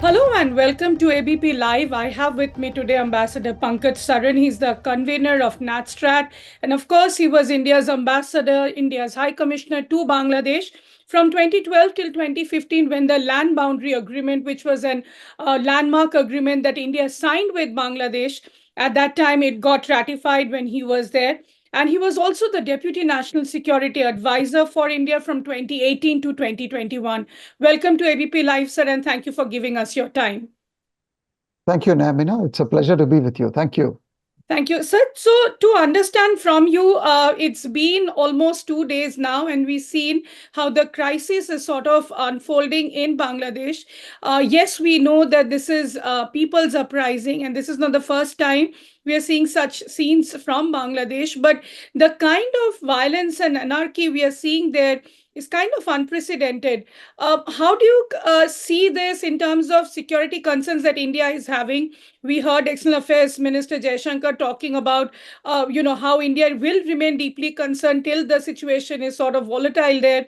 Hello and welcome to ABP Live. I have with me today Ambassador Pankaj Saran. He's the convener of NatStrat. And of course, he was India's ambassador, India's High Commissioner to Bangladesh from 2012 till 2015 when the land boundary agreement, which was an landmark agreement that India signed with Bangladesh. At that time, it got ratified when he was there. And he was also the Deputy National Security Advisor for India from 2018 to 2021. Welcome to ABP Live, sir, and thank you for giving us your time. Thank you, Nayanima. It's a pleasure to be with you. Thank you. Thank you, sir. So, to understand from you, it's been almost 2 days now, and we've seen how the crisis is sort of unfolding in Bangladesh. Yes, we know that this is people's uprising, and this is not the first time we are seeing such scenes from Bangladesh. But the kind of violence and anarchy we are seeing there is kind of unprecedented. How do you see this in terms of security concerns that India is having? We heard External Affairs Minister Jaishankar talking about, how India will remain deeply concerned till the situation is sort of volatile there.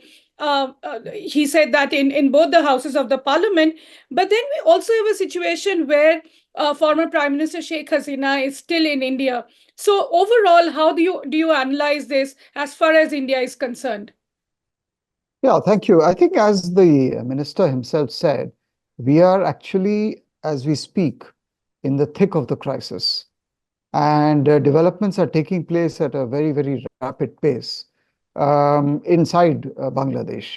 He said that in both the houses of the parliament. But then we also have a situation where former Prime Minister Sheikh Hasina is still in India. So overall, how do you analyze this as far as India is concerned? Yeah, thank you. I think, as the minister himself said, we are actually, as we speak, in the thick of the crisis. And developments are taking place at a very, very rapid pace inside Bangladesh.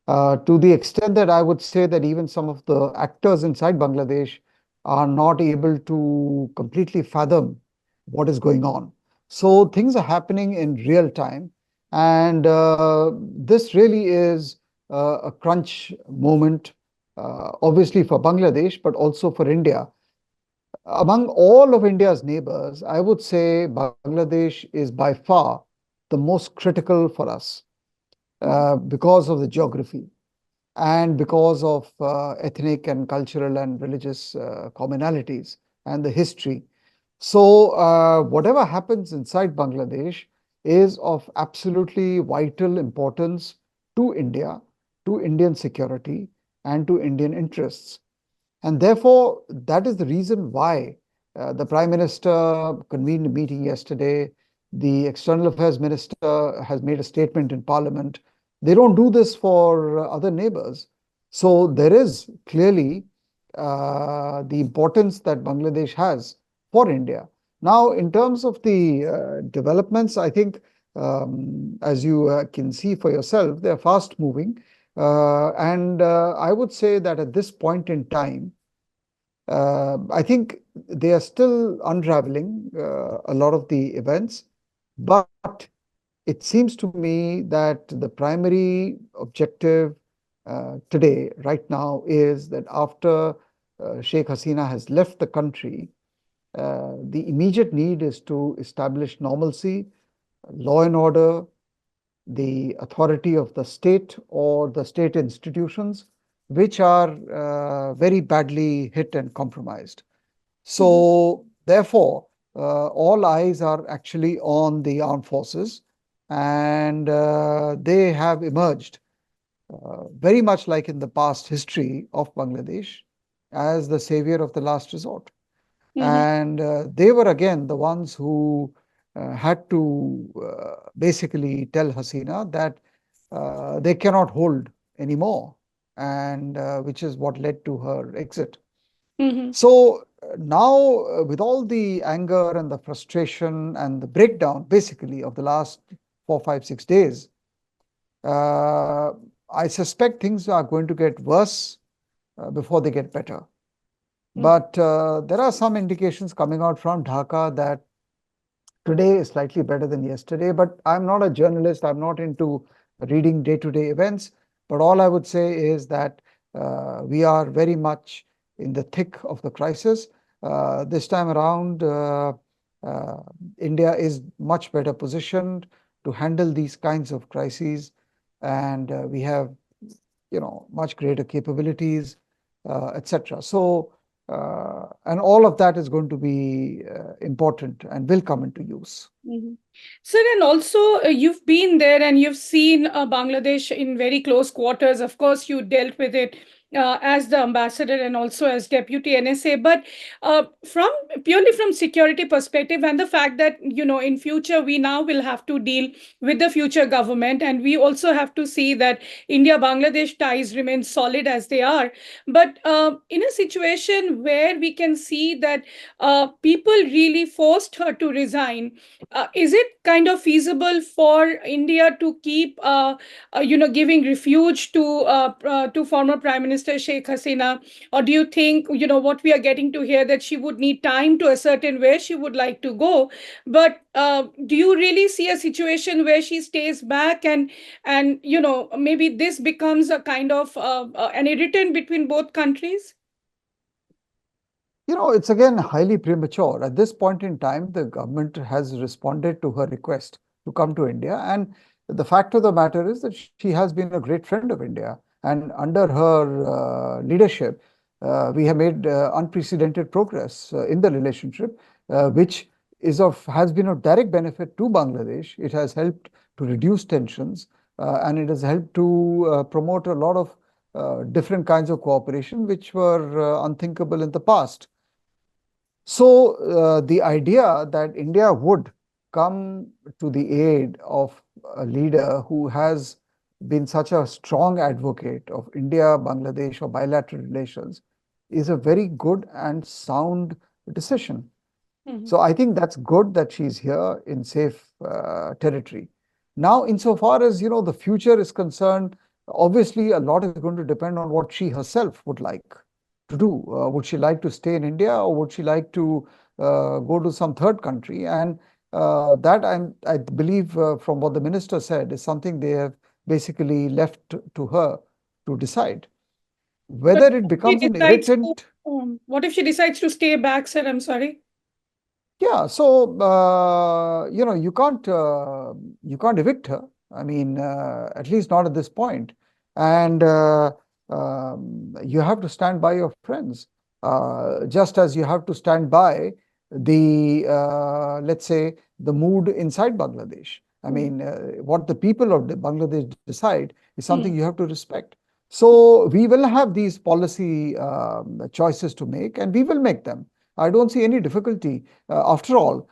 To the extent that I would say that even some of the actors inside Bangladesh are not able to completely fathom what is going on. So things are happening in real time. And this really is a crunch moment, obviously for Bangladesh, but also for India. Among all of India's neighbors, I would say Bangladesh is by far the most critical for us because of the geography and because of ethnic and cultural and religious commonalities and the history. So, whatever happens inside Bangladesh is of absolutely vital importance to India, to Indian security, and to Indian interests. And therefore, that is the reason why the Prime Minister convened a meeting yesterday. The External Affairs Minister has made a statement in Parliament. They don't do this for other neighbors. So there is clearly the importance that Bangladesh has for India. Now, in terms of the developments, I think, as you can see for yourself, they're fast moving. And I would say that at this point in time, I think they are still unraveling a lot of the events, but it seems to me that the primary objective today, right now, is that after Sheikh Hasina has left the country, the immediate need is to establish normalcy, law and order, the authority of the state or the state institutions, which are very badly hit and compromised. So, therefore, all eyes are actually on the armed forces, and they have emerged very much like in the past history of Bangladesh as the savior of the last resort. And they were again the ones who had to basically tell Hasina that they cannot hold anymore, and which is what led to her exit. So now, with all the anger and the frustration and the breakdown, basically, of the last 4, 5, 6 days, I suspect things are going to get worse before they get better. But there are some indications coming out from Dhaka that today is slightly better than yesterday. But I'm not a journalist. I'm not into reading day-to-day events. But all I would say is that we are very much in the thick of the crisis. This time around, India is much better positioned to handle these kinds of crises. And we have, much greater capabilities, etc. So, and all of that is going to be important and will come into use. Sir, and also you've been there and you've seen Bangladesh in very close quarters. Of course, you dealt with it as the ambassador and also as deputy NSA. But from purely from security perspective, and the fact that in future we now will have to deal with the future government, and we also have to see that India Bangladesh ties remain solid as they are. But in a situation where we can see that people really forced her to resign, is it kind of feasible for India to keep giving refuge to former Prime Minister Sheikh Hasina? Or do you think, what we are getting to hear, that she would need time to ascertain where she would like to go? But do you really see a situation where she stays back, and maybe this becomes a kind of an irritant between both countries? It's again highly premature. At this point in time, the government has responded to her request to come to India. And the fact of the matter is that she has been a great friend of India. And under her leadership, we have made unprecedented progress in the relationship, which has been of direct benefit to Bangladesh. It has helped to reduce tensions, and it has helped to promote a lot of different kinds of cooperation which were unthinkable in the past. So the idea that India would come to the aid of a leader who has been such a strong advocate of India-Bangladesh or bilateral relations is a very good and sound decision. Mhm. So I think that's good that she's here in safe territory. Now, insofar as the future is concerned, obviously a lot is going to depend on what she herself would like to do. Would she like to stay in India, or would she like to go to some third country? And that I believe from what the minister said is something they have basically left to her to decide. But Whether it becomes an irritant. what if she decides to stay back, sir? I'm sorry. Yeah, so you can't evict her. I mean, at least not at this point. And you have to stand by your friends, just as you have to stand by the let's say the mood inside Bangladesh. I Mm. mean, what the people of Bangladesh decide is something Mm. you have to respect. So we will have these policy choices to make, and we will make them. I don't see any difficulty. After all,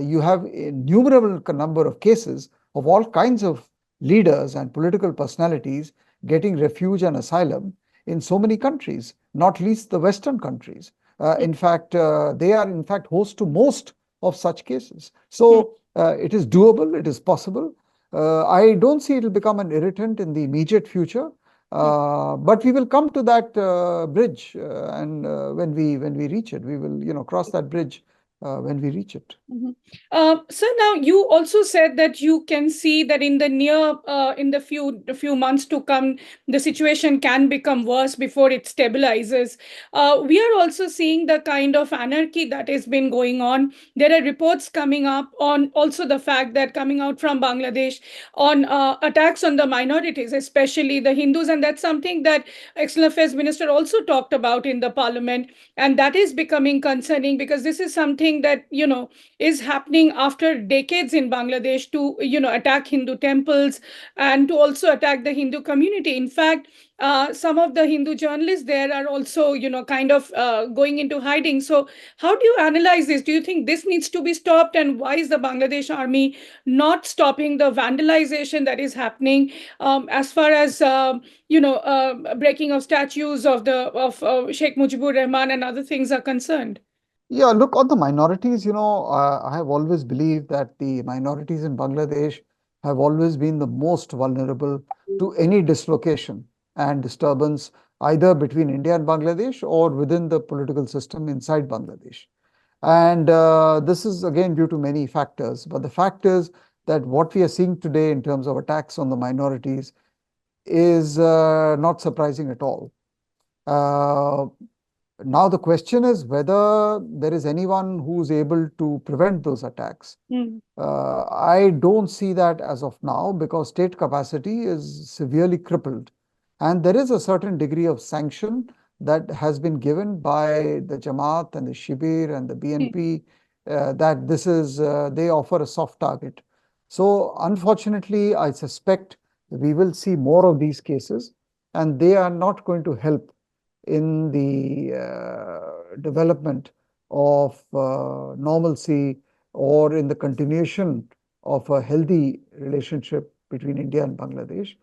you have a innumerable number of cases of all kinds of leaders and political personalities getting refuge and asylum in so many countries, not least the Western countries. In fact, they are in fact host to most of such cases. Mm. So it is doable, it is possible. I don't see it will become an irritant in the immediate future. Mm. But we will come to that bridge, and when we reach it, we will cross that bridge when we reach it. Mhm. So now you also said that you can see that in the in the few months to come, the situation can become worse before it stabilizes. We are also seeing the kind of anarchy that has been going on. There are reports coming up on also the fact that coming out from Bangladesh on attacks on the minorities, especially the Hindus, and that's something that External Affairs Minister also talked about in the Parliament, and that is becoming concerning because this is something that is happening after decades in Bangladesh to attack Hindu temples and to also attack the Hindu community. In fact, some of the Hindu journalists there are also kind of going into hiding. So how do you analyze this? Do you think this needs to be stopped, and why is the Bangladesh army not stopping the vandalization that is happening, as far as breaking of statues of Sheikh Mujibur Rahman and other things are concerned? Yeah, look, on the minorities, I have always believed that the minorities in Bangladesh have always been the most vulnerable to any dislocation and disturbance, either between India and Bangladesh or within the political system inside Bangladesh. And this is again due to many factors. But the fact is that what we are seeing today in terms of attacks on the minorities is not surprising at all. Uh, Now, the question is whether there is anyone who's able to prevent those attacks. Mm. I don't see that as of now because state capacity is severely crippled. And there is a certain degree of sanction that has been given by the Jamaat and the Shibir and the Mm. BNP, that they offer a soft target. So, unfortunately, I suspect we will see more of these cases. and they are not going to help in the development of normalcy or in the continuation of a healthy relationship between India and Bangladesh.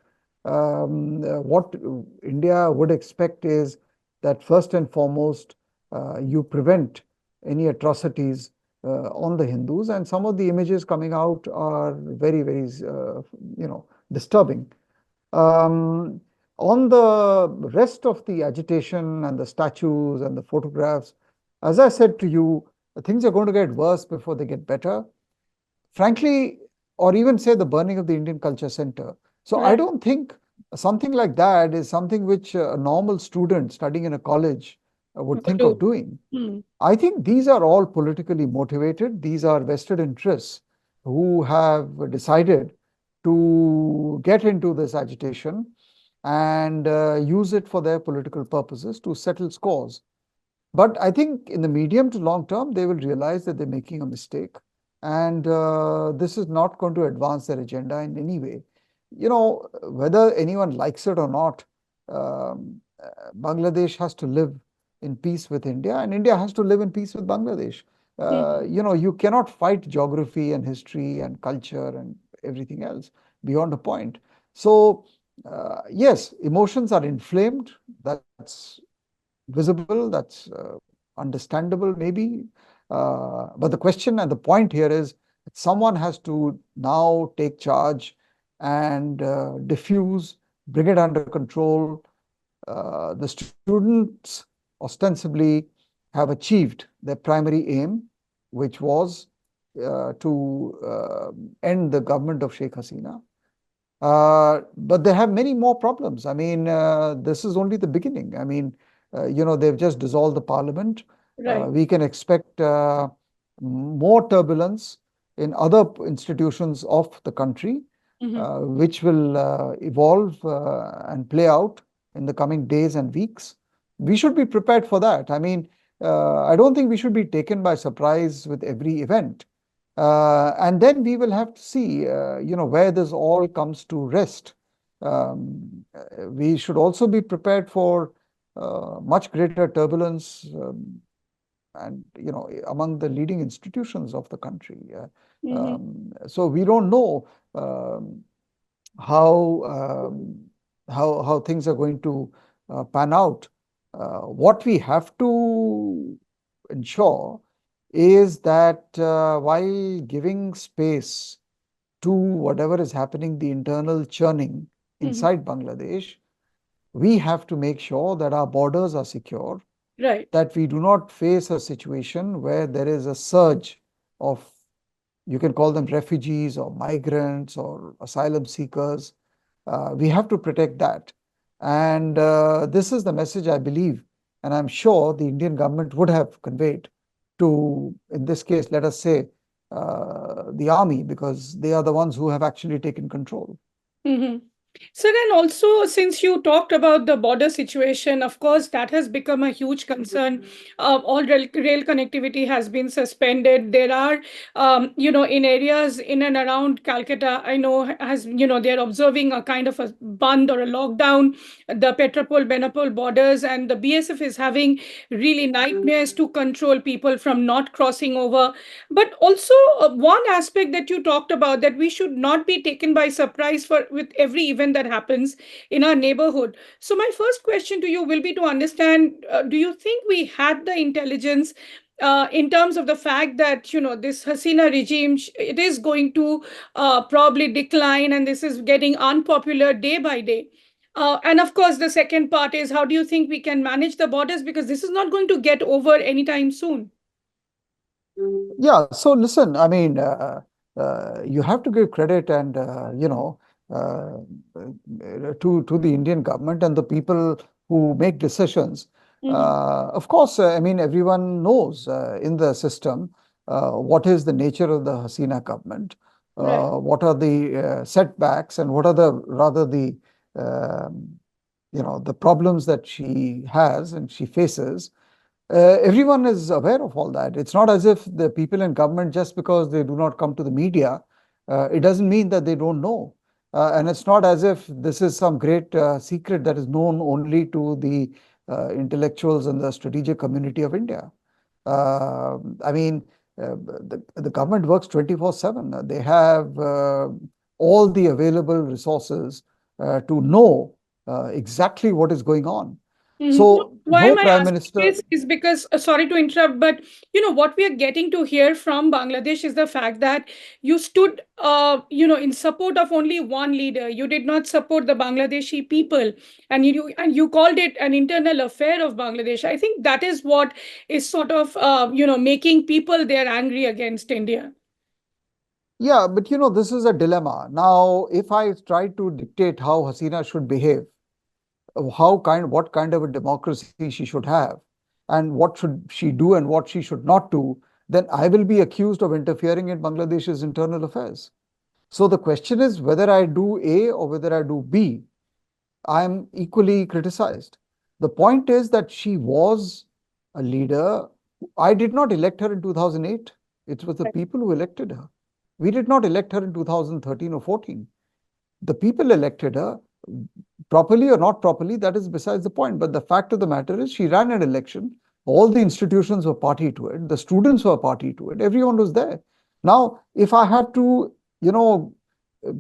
What India would expect is that first and foremost, you prevent any atrocities on the Hindus, and some of the images coming out are very, very, disturbing. Um, on the rest of the agitation and the statues and the photographs, as I said to you, things are going to get worse before they get better. Frankly, or even say the burning of the Indian Culture Center. So I Right. don't think something like that is something which a normal student studying in a college would Would think of do. doing. Hmm. I think these are all politically motivated. These are vested interests who have decided to get into this agitation and use it for their political purposes to settle scores. But I think in the medium to long term, they will realize that they're making a mistake. And this is not going to advance their agenda in any way. Whether anyone likes it or not, Bangladesh has to live in peace with India, and India has to live in peace with Bangladesh. Hmm. You cannot fight geography and history and culture and everything else beyond a point. So, yes, emotions are inflamed. That's visible, that's understandable maybe. But the question and the point here is that someone has to now take charge and diffuse, bring it under control. The students ostensibly have achieved their primary aim, which was to end the government of Sheikh Hasina. But they have many more problems. I mean, this is only the beginning. I mean, they've just dissolved the parliament. Right. We can expect more turbulence in other institutions of the country, Hmm. which will evolve and play out in the coming days and weeks. We should be prepared for that. I mean, I don't think we should be taken by surprise with every event. And then we will have to see, where this all comes to rest. We should also be prepared for much greater turbulence, and among the leading institutions of the country. Hmm. So we don't know um, how how things are going to pan out. What we have to ensure is that while giving space to whatever is happening, the internal churning Hmm. inside Bangladesh, we have to make sure that our borders are secure, Right. that we do not face a situation where there is a surge of, you can call them refugees or migrants or asylum seekers. We have to protect that. And this is the message I believe, and I'm sure the Indian government would have conveyed to, in this case, let us say, the army, because they are the ones who have actually taken control. Hmm. So then also, since you talked about the border situation, of course, that has become a huge concern. All rail connectivity has been suspended. There are, in areas in and around Calcutta, I know they're observing a kind of a band or a lockdown. The Petrapol, Benapol borders, and the BSF is having really nightmares to control people from not crossing over. But also, one aspect that you talked about, that we should not be taken by surprise for with every event that happens in our neighborhood. So my first question to you will be to understand, do you think we had the intelligence in terms of the fact that this Hasina regime, it is going to probably decline, and this is getting unpopular day by day. And of course, the second part is, how do you think we can manage the borders, because this is not going to get over anytime soon? Yeah, so listen, I mean, you have to give credit and uh, to the Indian government and the people who make decisions. Hmm. Of course, I mean, everyone knows in the system what is the nature of the Hasina government, Right. what are the setbacks, and what are the rather the um, the problems that she has and she faces. Everyone is aware of all that. It's not as if the people in government, just because they do not come to the media, it doesn't mean that they don't know. And it's not as if this is some great secret that is known only to the intellectuals and the strategic community of India. I mean, the government works 24/7. They have all the available resources to know exactly what is going on. Mhm. No, So, why no am I prime asking minister. this is because, sorry to interrupt, but what we are getting to hear from Bangladesh is the fact that you stood, in support of only one leader. You did not support the Bangladeshi people, and you called it an internal affair of Bangladesh. I think that is what is sort of, making people there angry against India. Yeah, but this is a dilemma. Now, if I try to dictate how Hasina should behave, what kind of a democracy she should have, and what should she do and what she should not do, then I will be accused of interfering in Bangladesh's internal affairs. So the question is whether I do A or whether I do B. I am equally criticized. The point is that she was a leader. I did not elect her in 2008. It was the people who elected her. We did not elect her in 2013 or 14. The people elected her properly or not properly, that is besides the point. But the fact of the matter is, she ran an election. All the institutions were party to it. The students were party to it. Everyone was there. Now, if I had to, you know,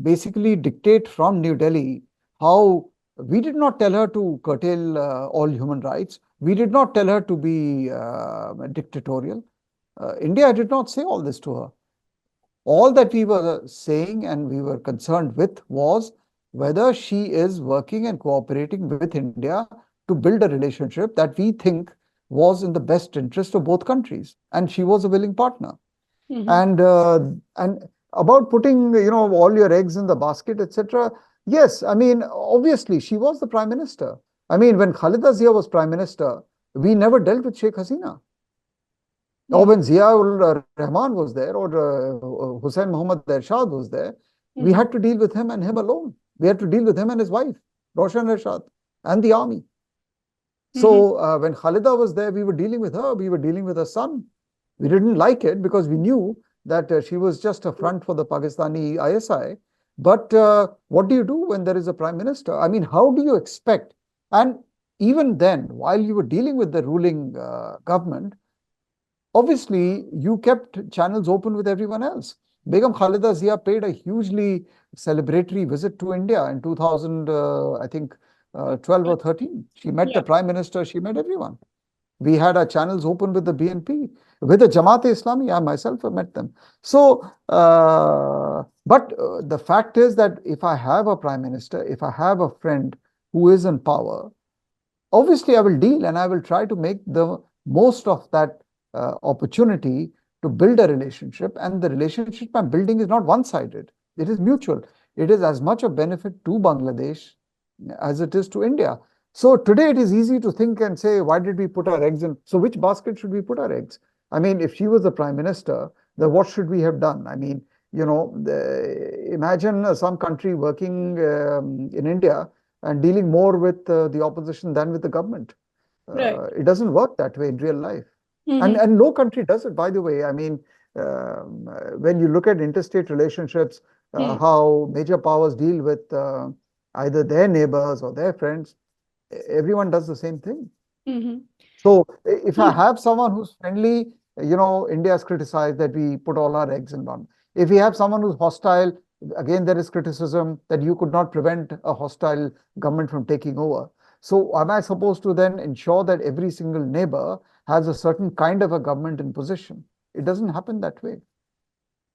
basically dictate from New Delhi how we did not tell her to curtail all human rights. We did not tell her to be dictatorial. India did not say all this to her. All that we were saying and we were concerned with was whether she is working and cooperating with India to build a relationship that we think was in the best interest of both countries. And she was a willing partner. Mhm. And about putting all your eggs in the basket, etc. Yes, I mean obviously she was the prime minister. I mean when Khalida Zia was prime minister, we never dealt with Sheikh Hasina. Or Mhm. when Ziaul Rahman was there, or Hussein Muhammad Ershad was there, we Mhm. had to deal with him and him alone. We had to deal with him and his wife, Roshan Ershad, and the army. Mhm. So when Khalida was there, we were dealing with her, we were dealing with her son. We didn't like it because we knew that she was just a front for the Pakistani ISI. But what do you do when there is a prime minister? I mean, how do you expect? And even then, while you were dealing with the ruling government, obviously you kept channels open with everyone else. Begum Khalida Zia paid a hugely celebratory visit to India in 2000, I think, 12 or 13. She met the Yeah. prime minister, she met everyone. We had our channels open with the BNP, with the Jamaat-e-Islami. I myself have met them. So, but the fact is that if I have a prime minister, if I have a friend who is in power, obviously I will deal and I will try to make the most of that opportunity to build a relationship. And the relationship I'm building is not one-sided. It is mutual. It is as much a benefit to Bangladesh as it is to India. So today it is easy to think and say, why did we put our eggs in? So which basket should we put our eggs? I mean, if she was the prime minister, then what should we have done? I mean, imagine some country working in India and dealing more with the opposition than with the government. Right. It doesn't work that way in real life. And, Mhm. and no country does it, by the way. I mean, when you look at interstate relationships, Mhm. how major powers deal with either their neighbors or their friends, everyone does the same thing. Mhm. So if I No. have someone who's friendly, India is criticized that we put all our eggs in one. If we have someone who's hostile, again, there is criticism that you could not prevent a hostile government from taking over. So am I supposed to then ensure that every single neighbor has a certain kind of a government in position? It doesn't happen that way.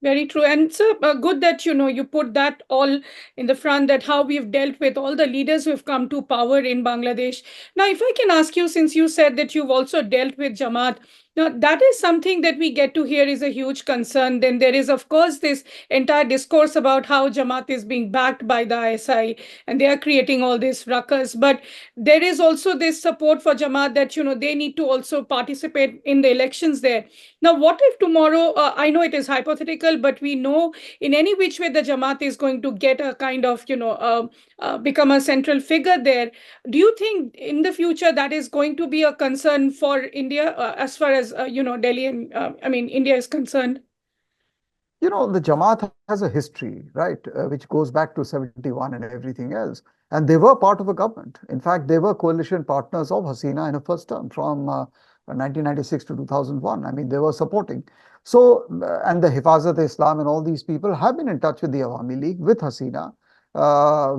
Very true. And so good that you put that all in the front, that how we've dealt with all the leaders who've come to power in Bangladesh. Now, if I can ask you, since you said that you've also dealt with Jamaat, now that is something that we get to hear is a huge concern. Then there is, of course, this entire discourse about how Jamaat is being backed by the ISI and they are creating all this ruckus. But there is also this support for Jamaat that they need to also participate in the elections there. Now, what if tomorrow, I know it is hypothetical, but we know in any which way the Jamaat is going to get a kind of, become a central figure there. Do you think in the future that is going to be a concern for India as far as, Delhi and, I mean, India is concerned? The Jamaat has a history, right, which goes back to 71 and everything else. And they were part of a government. In fact, they were coalition partners of Hasina in her first term from 1996 to 2001. I mean, they were supporting. So, and the Hifazat-e-Islam and all these people have been in touch with the Awami League, with Hasina.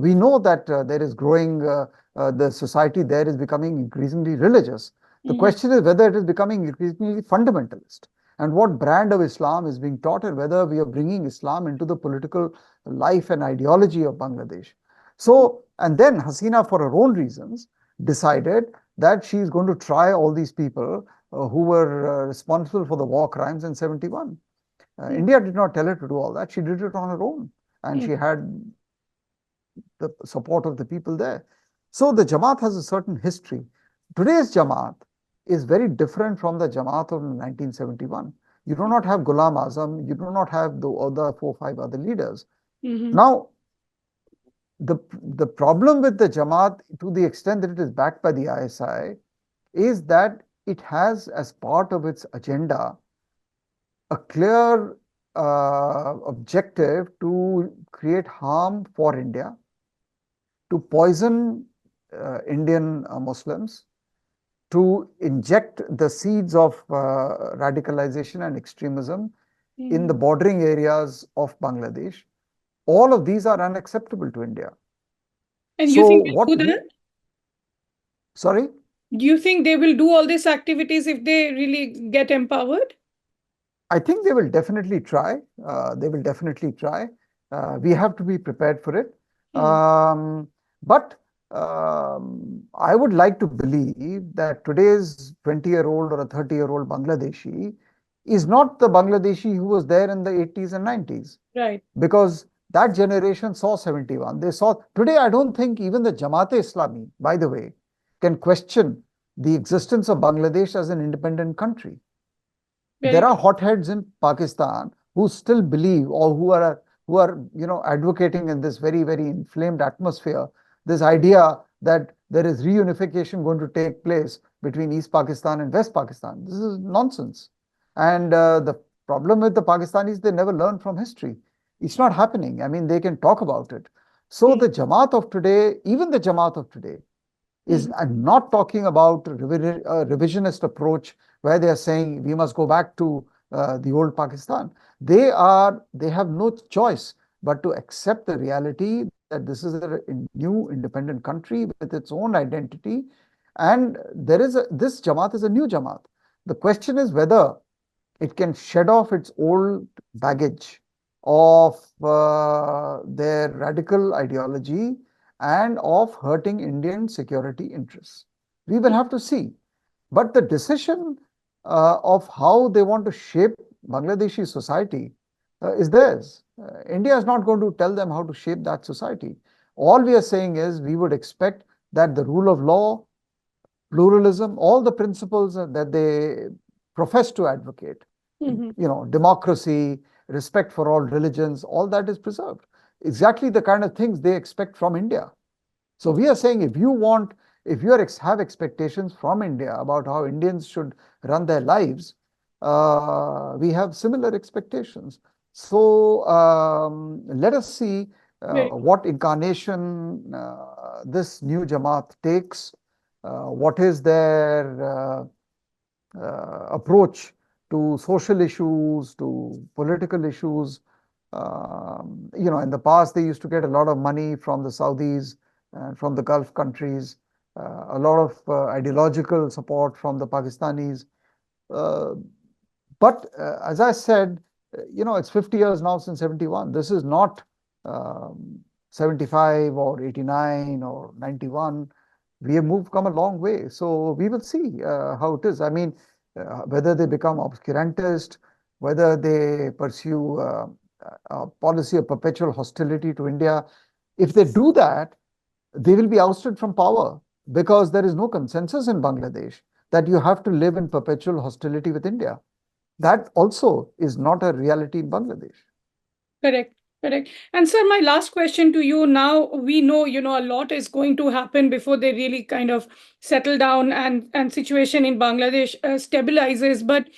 We know that there is growing, the society there is becoming increasingly religious. The Mhm. question is whether it is becoming increasingly fundamentalist and what brand of Islam is being taught and whether we are bringing Islam into the political life and ideology of Bangladesh. So, and then Hasina, for her own reasons, decided that she is going to try all these people who were responsible for the war crimes in 71. Mhm. India did not tell her to do all that. She did it on her own. And Mhm. she had the support of the people there. So the Jamaat has a certain history. Today's Jamaat is very different from the Jamaat of 1971. You do not have Ghulam Azam, you do not have the other 4, 5 other leaders. Mhm. Now, the, the problem with the Jamaat, to the extent that it is backed by the ISI, is that it has as part of its agenda a clear objective to create harm for India, to poison Indian Muslims, to inject the seeds of radicalization and extremism in the Mhm. bordering areas of Bangladesh. All of these are unacceptable to India. And you So, think they'll what do we, that? sorry? Do you think they will do all these activities if they really get empowered? I think they will definitely try. They will definitely try. We have to be prepared for it. Hmm. Um, but I would like to believe that today's 20-year-old or a 30-year-old Bangladeshi is not the Bangladeshi who was there in the 80s and 90s, Right. because that generation saw 71. They saw, today, I don't think even the Jamaat-e-Islami, by the way, can question the existence of Bangladesh as an independent country. Very There true. are hotheads in Pakistan who still believe, or who are advocating in this very, very inflamed atmosphere, this idea that there is reunification going to take place between East Pakistan and West Pakistan. This is nonsense. And the problem with the Pakistanis, they never learn from history. It's not happening. I mean, they can talk about it. So Hmm. the Jamaat of today, even the Jamaat of today, is Mhm. I'm not talking about a revisionist approach where they are saying we must go back to the old Pakistan. They have no choice but to accept the reality that this is a new independent country with its own identity, and this Jamaat is a new Jamaat. The question is whether it can shed off its old baggage of their radical ideology and of hurting Indian security interests. We will have to see. But the decision of how they want to shape Bangladeshi society is theirs. India is not going to tell them how to shape that society. All we are saying is we would expect that the rule of law, pluralism, all the principles that they profess to advocate, Mhm. democracy, respect for all religions, all that is preserved. Exactly the kind of things they expect from India. So we are saying if you have expectations from India about how Indians should run their lives, we have similar expectations. So let us see Very what incarnation this new Jamaat takes, what is their approach to social issues, to political issues. In the past, they used to get a lot of money from the Saudis and from the Gulf countries, a lot of ideological support from the Pakistanis. Uh, but as I said, it's 50 years now since 71. This is not um, 75 or 89 or 91. We have come a long way. So we will see how it is. I mean, whether they become obscurantist, whether they pursue a policy of perpetual hostility to India. If they do that, they will be ousted from power because there is no consensus in Bangladesh that you have to live in perpetual hostility with India. That also is not a reality in Bangladesh. correct. Correct. And sir, my last question to you now, we know, a lot is going to happen before they really kind of settle down and situation in Bangladesh stabilizes. But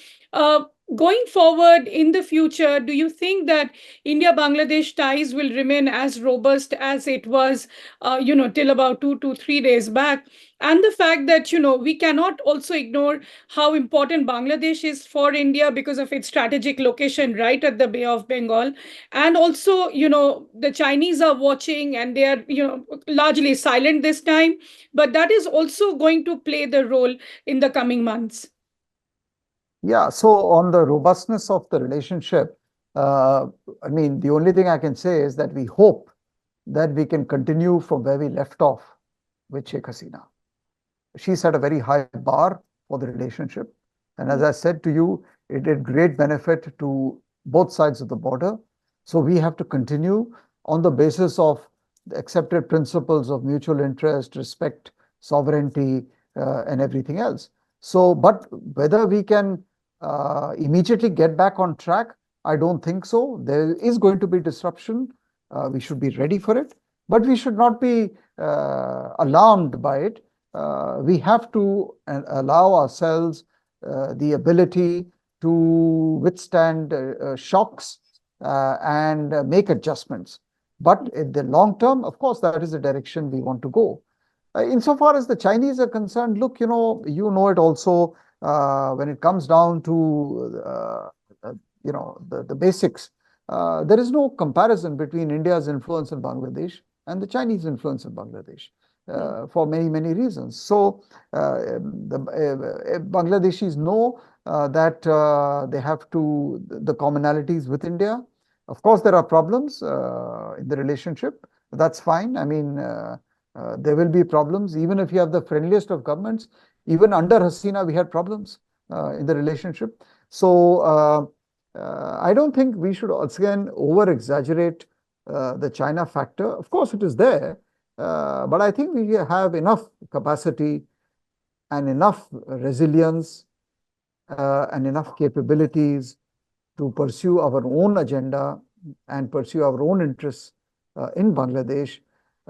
Going forward in the future, do you think that India Bangladesh ties will remain as robust as it was, till about 2 to 3 days back? And the fact that, we cannot also ignore how important Bangladesh is for India because of its strategic location right at the Bay of Bengal. And also, the Chinese are watching and they are, largely silent this time. But that is also going to play the role in the coming months. Yeah, so on the robustness of the relationship, uh, I mean, the only thing I can say is that we hope that we can continue from where we left off with Sheikh Hasina. She set a very high bar for the relationship. And as I said to you, it did great benefit to both sides of the border. So we have to continue on the basis of the accepted principles of mutual interest, respect, sovereignty, and everything else. So, but whether we can immediately get back on track, I don't think so. There is going to be disruption. We should be ready for it, but we should not be alarmed by it. We have to allow ourselves the ability to withstand shocks and make adjustments. But in the long term, of course, that is the direction we want to go. Insofar as the Chinese are concerned, look, it also when it comes down to the basics. There is no comparison between India's influence in Bangladesh and the Chinese influence in Bangladesh for many, many reasons. So the Bangladeshis know that they have the commonalities with India. Of course, there are problems in the relationship. That's fine. I mean, there will be problems. Even if you have the friendliest of governments, even under Hasina, we had problems in the relationship. So I don't think we should once again over exaggerate the China factor. Of course, it is there, but I think we have enough capacity and enough resilience and enough capabilities to pursue our own agenda and pursue our own interests in Bangladesh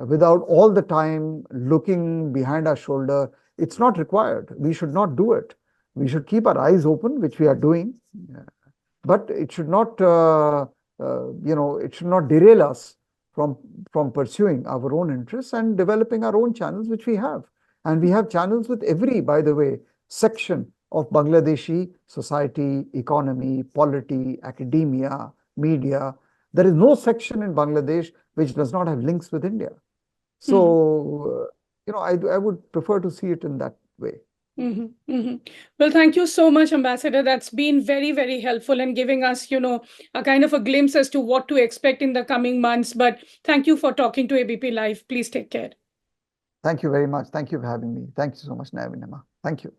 without all the time looking behind our shoulder. It's not required. We should not do it. We should keep our eyes open, which we are doing, but it should not, it should not derail us from pursuing our own interests and developing our own channels, which we have. And we have channels with every, by the way, section of Bangladeshi society, economy, polity, academia, media. There is no section in Bangladesh which does not have links with India. So, I would prefer to see it in that way. Well, thank you so much, Ambassador. That's been very, very helpful in giving us, a kind of a glimpse as to what to expect in the coming months. But thank you for talking to ABP Live. Please take care. Thank you very much. Thank you for having me. Thank you so much, Nayanima. Thank you.